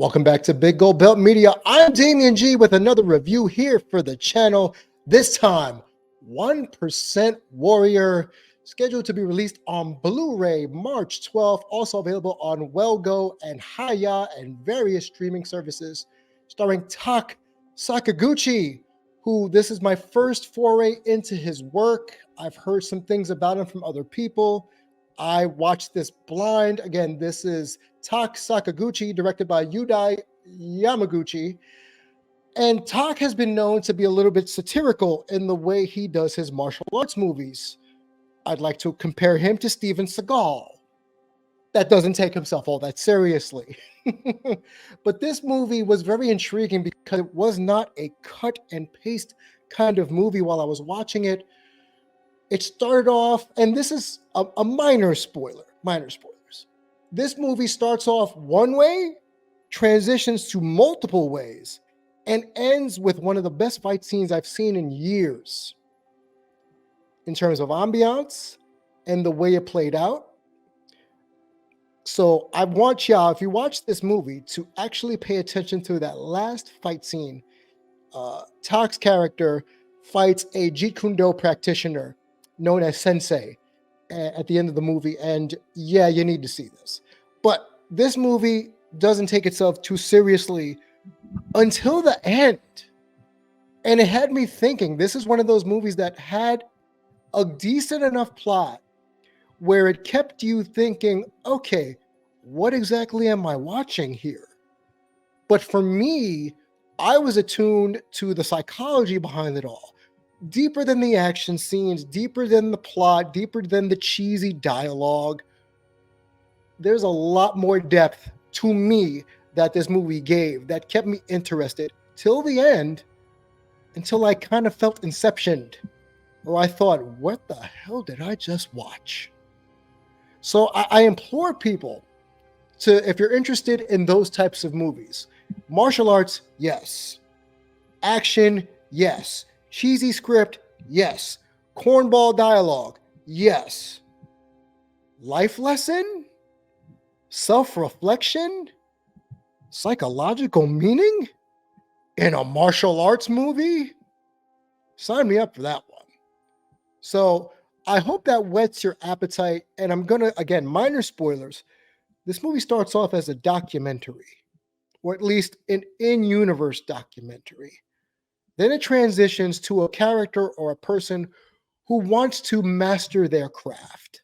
Welcome back to Big Gold Belt Media. I'm Damian G with another review here for the channel. This time, 1% Warrior, scheduled to be released on Blu-ray March 12th, also available on Wellgo and Haya and various streaming services, starring Sakaguchi, who this is my first foray into his work. I've heard some things about him from other people. I watched this blind. Again, this is Sakaguchi, directed by Yudai Yamaguchi. And Tak has been known to be a little bit satirical in the way he does his martial arts movies. I'd like to compare him to Steven Seagal. That doesn't take himself all that seriously. But this movie was very intriguing because it was not a cut and paste kind of movie while I was watching it. It started off, and this is a minor spoilers. This movie starts off one way, transitions to multiple ways, and ends with one of the best fight scenes I've seen in years in terms of ambiance and the way it played out. So I want y'all, if you watch this movie, to actually pay attention to that last fight scene. Tak's character fights a Jeet Kune Do practitioner known as Sensei at the end of the movie. And yeah, you need to see this. But this movie doesn't take itself too seriously until the end. And it had me thinking, this is one of those movies that had a decent enough plot where it kept you thinking, okay, what exactly am I watching here? But for me, I was attuned to the psychology behind it all. Deeper than the action scenes, deeper than the plot, deeper than the cheesy dialogue. There's a lot more depth to me that this movie gave that kept me interested till the end, until I kind of felt inceptioned, or I thought, what the hell did I just watch? So I implore people to, if you're interested in those types of movies, martial arts, yes. Action, yes. Cheesy script, yes. Cornball dialogue, yes. Life lesson, self-reflection, psychological meaning in a martial arts movie? Sign me up for that one. So I hope that whets your appetite. And I'm going to, again, minor spoilers. This movie starts off as a documentary, or at least an in-universe documentary. Then it transitions to a character or a person who wants to master their craft,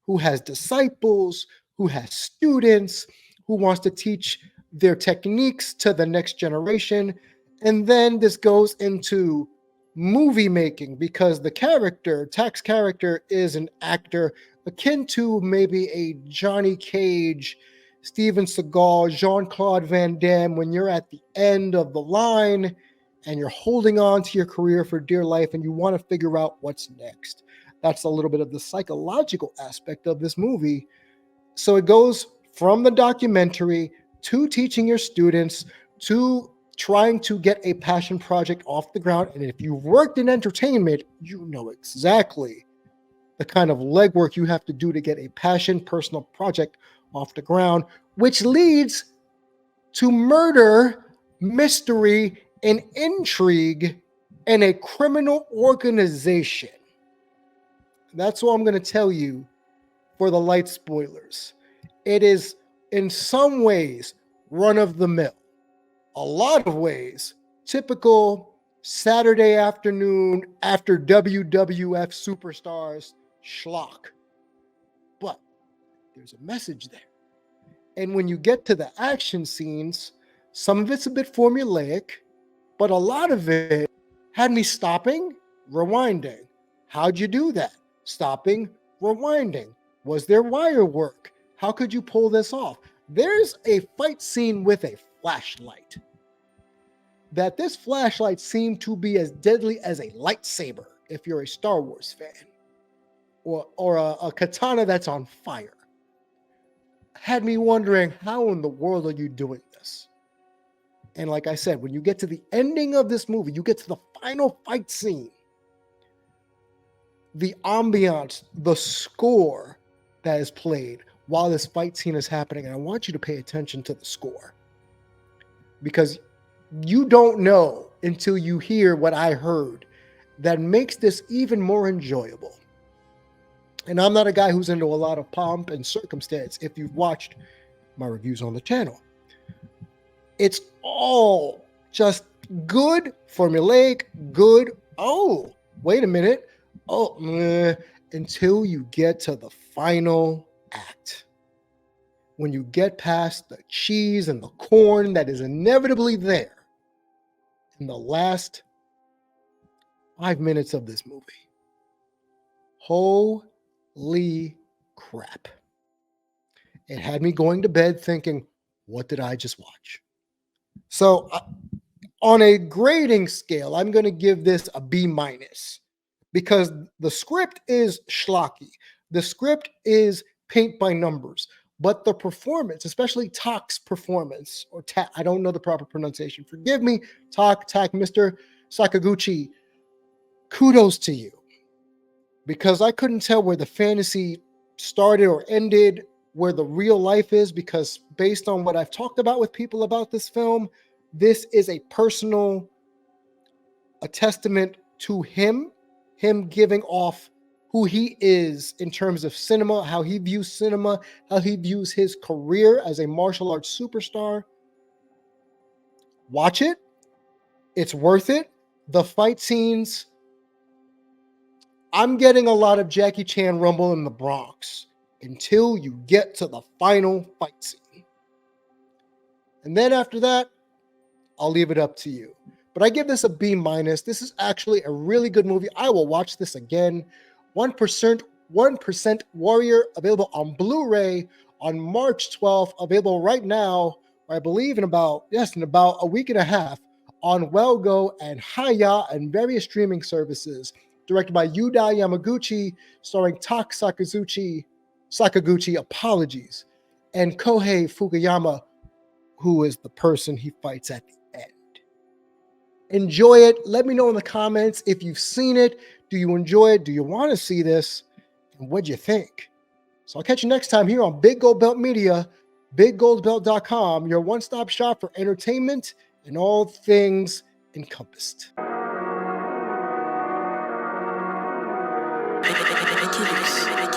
who has disciples, who has students, who wants to teach their techniques to the next generation. And then this goes into movie making because the character, Tak's character, is an actor akin to maybe a Johnny Cage, Steven Seagal, Jean-Claude Van Damme, when you're at the end of the line and you're holding on to your career for dear life and you want to figure out what's next. That's a little bit of the psychological aspect of this movie. So it goes from the documentary to teaching your students to trying to get a passion project off the ground. And if you've worked in entertainment, you know exactly the kind of legwork you have to do to get a passion personal project off the ground, which leads to murder, mystery, and intrigue in a criminal organization. That's all I'm going to tell you for the light spoilers. It is in some ways run of the mill. A lot of ways, typical Saturday afternoon after WWF superstars schlock. But there's a message there. And when you get to the action scenes, some of it's a bit formulaic, but a lot of it had me stopping, rewinding. How'd you do that? Stopping, rewinding. Was there wire work? How could you pull this off? There's a fight scene with a flashlight. That this flashlight seemed to be as deadly as a lightsaber if you're a Star Wars fan. Or a katana that's on fire. Had me wondering, how in the world are you doing this? And like I said, when you get to the ending of this movie, you get to the final fight scene, the ambiance, the score that is played while this fight scene is happening, and I want you to pay attention to the score. because you don't know until you hear what I heard that makes this even more enjoyable. And I'm not a guy who's into a lot of pomp and circumstance if you've watched my reviews on the channel. It's all just good, formulaic, good. Oh, wait a minute. Oh, until you get to the final act. When you get past the cheese and the corn that is inevitably there in the last 5 minutes of this movie. Holy crap. It had me going to bed thinking, what did I just watch? So on a grading scale, I'm going to give this a B minus because the script is schlocky. The script is paint by numbers, but the performance, especially Tak's performance, or I don't know the proper pronunciation. Forgive me, Tak, Mr. Sakaguchi, kudos to you. Because I couldn't tell where the fantasy started or ended, where the real life is, because based on what I've talked about with people about this film, this is a testament to him giving off who he is in terms of cinema, how he views cinema, how he views his career as a martial arts superstar. Watch it. It's worth it. The fight scenes, I'm getting a lot of Jackie Chan Rumble in the Bronx until you get to the final fight scene. And then after that, I'll leave it up to you. But I give this a B minus. This is actually a really good movie. I will watch this again. 1% Warrior, available on Blu-ray on March 12th, available right now, I believe in about a week and a half on Wellgo and Haya and various streaming services. Directed by Yuda Yamaguchi, starring Tak Sakaguchi, and Kohei Fukuyama, who is the person he fights at the end. Enjoy it. Let me know in the comments if you've seen it. Do you enjoy it? Do you want to see this? And what'd you think? So I'll catch you next time here on Big Gold Belt Media, BigGoldBelt.com, your one-stop shop for entertainment and all things encompassed. Painkillers.